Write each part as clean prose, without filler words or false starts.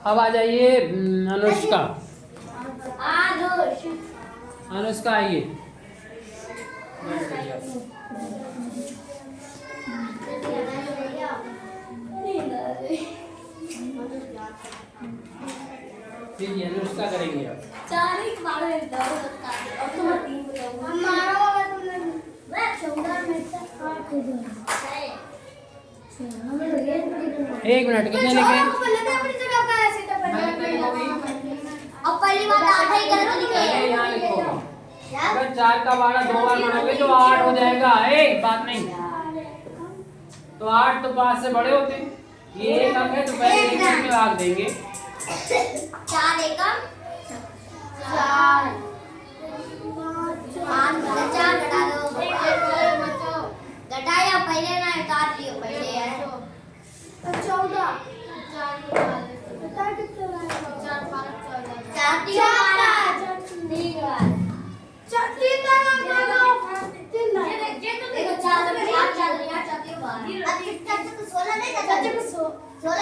अब आ जाइए अनुष्का। अनुष्का आइए। ठीक है, अनुष्का करेंगे अब। एक मिनट कितने लिखे? यहाँ लिखो। अगर 4 का 12 2 बार बढ़ोगे तो 8 हो जाएगा। एक बात नहीं, तो 8 तो 5 से बड़े होते हैं। ये एक अंक है तो पहले एक अंक में भाग देंगे। 4 एकम 4 5 4 घटा दो। घटाया पहले ना काट लियो पहले है 14 बता कितना है 4 5 14 4 ठीक है 4 3 ना ये देखो 4 अब कितना तो 16 नहीं था 16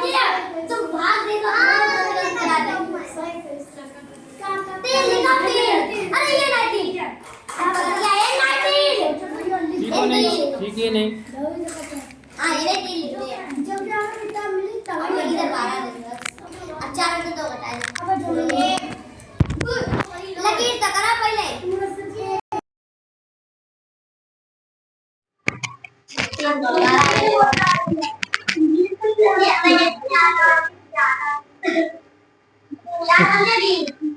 नहीं तुम भाग देखो अरे ये 19 ठीक है नहीं। हाँ ये नहीं लिखते हैं जब जाओ किताब मिली तब इधर 12 लिखो। अब 4 में 2 घटाए लकीर तो करा पहले।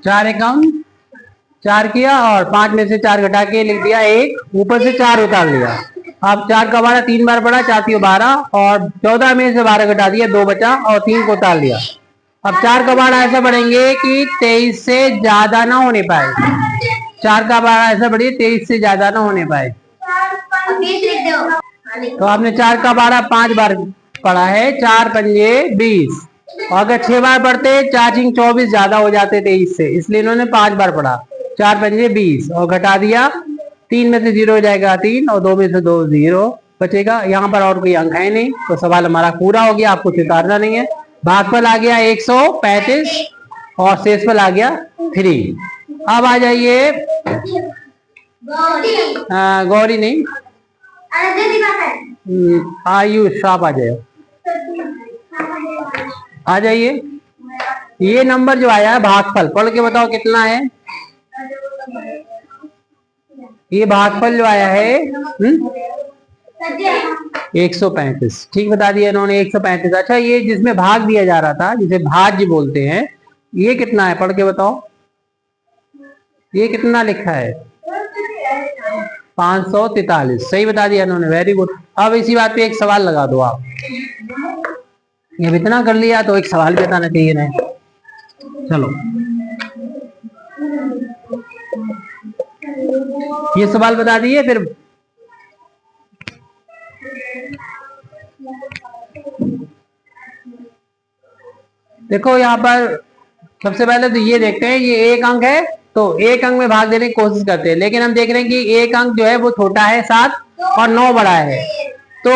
चार एकम 4 किया और 5 में से 4 घटा के लिख दिया 1, ऊपर से 4 उतार लिया। अब 4 का 12 3 बार पड़ा, 4 3 12 और 14 में से 12 घटा दिया, 2 बचा और 3 को उतार लिया। अब 4 का 12 ऐसा बढ़ेंगे कि 23 से ज्यादा ना होने पाए। 4 का 12 ऐसा बढ़िए 23 से ज्यादा ना होने पाए। तो आपने 4 का 12 5 बार पढ़ा है, 4 पंजे 20 और अगर 6 बार पढ़ते 4 6 24 ज्यादा हो जाते 23 से, इसलिए इन्होंने 5 बार पढ़ा। 4 पंजे 20 और घटा दिया, 3 में से 0 हो जाएगा 3 और 2 में से 2 0 बचेगा। यहाँ पर और कोई अंक है नहीं, तो सवाल हमारा पूरा हो गया। आपको उतारना नहीं है। भागफल आ गया 135 और शेषफल आ गया 3। अब आ जाइए गौरी नहीं, आयुष आप आ जाए। आ जाइए। ये नंबर जो आया है भागफल, पढ़ के बताओ कितना है। ये भागफल जो आया है 135। ठीक बता दिया इन्होंने 135। अच्छा, ये जिसमें भाग दिया जा रहा था, जिसे भाज्य बोलते हैं, ये कितना है पढ़ के बताओ। ये कितना लिखा है 543। सही बता दिया इन्होंने, वेरी गुड। अब इसी बात पे एक सवाल लगा दो आप। ये इतना कर लिया तो एक सवाल भी बताना चाहिए ना। चलो ये सवाल बता दिए। फिर देखो यहाँ पर सबसे पहले तो ये देखते हैं, ये एक अंक है तो एक अंक में भाग देने की कोशिश करते हैं, लेकिन हम देख रहे हैं कि एक अंक जो है वो छोटा है 7 और 9 बड़ा है, तो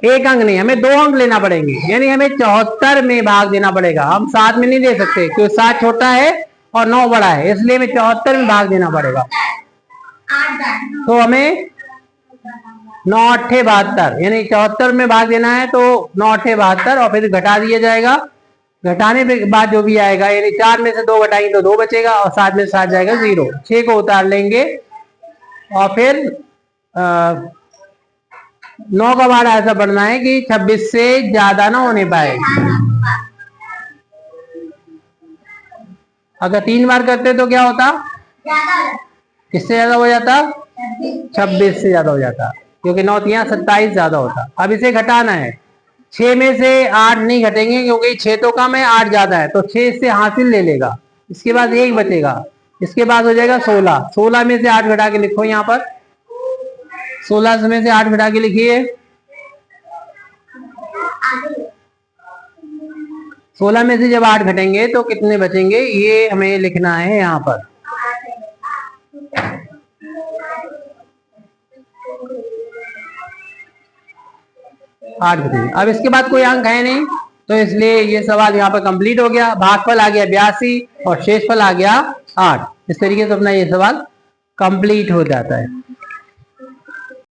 एक अंक नहीं, हमें 2 अंक लेना पड़ेंगे, यानी हमें 74 में भाग देना पड़ेगा। हम 7 में नहीं दे सकते क्योंकि 7 छोटा है और 9 बड़ा है, इसलिए हमें 74 में भाग देना पड़ेगा। तो हमें 9 8 72 यानी 74 में भाग देना है, तो 9 8 72 और फिर घटा दिया जाएगा। घटाने के बाद जो भी आएगा, यानी 4 में से 2 घटाएंगे तो 2 बचेगा और 7 में से 7 जाएगा 0। 6 को उतार लेंगे और फिर 9 का 12 ऐसा बढ़ना है कि 26 से ज्यादा ना होने पाए। अगर 3 बार करते तो क्या होता, किससे ज्यादा हो जाता, 26 से ज्यादा हो जाता, क्योंकि 9 3 27 ज्यादा होता। अब इसे घटाना है, 6 में से 8 नहीं घटेंगे क्योंकि 6 तो कम है 8 ज्यादा है, तो 6 से हासिल ले लेगा। इसके बाद 1 बचेगा, इसके बाद हो जाएगा 16। 16 में से 8 घटा के लिखो यहाँ पर, 16 में से 8 घटा के लिखिए। 16 में से जब 8 घटेंगे तो कितने बचेंगे, ये हमें लिखना है यहाँ पर। 8 बचेंगे। अब इसके बाद कोई अंक है नहीं, तो इसलिए ये सवाल यहाँ पर कंप्लीट हो गया। भागफल आ गया 82 और शेषफल आ गया 8। इस तरीके से अपना ये सवाल कंप्लीट हो जाता है।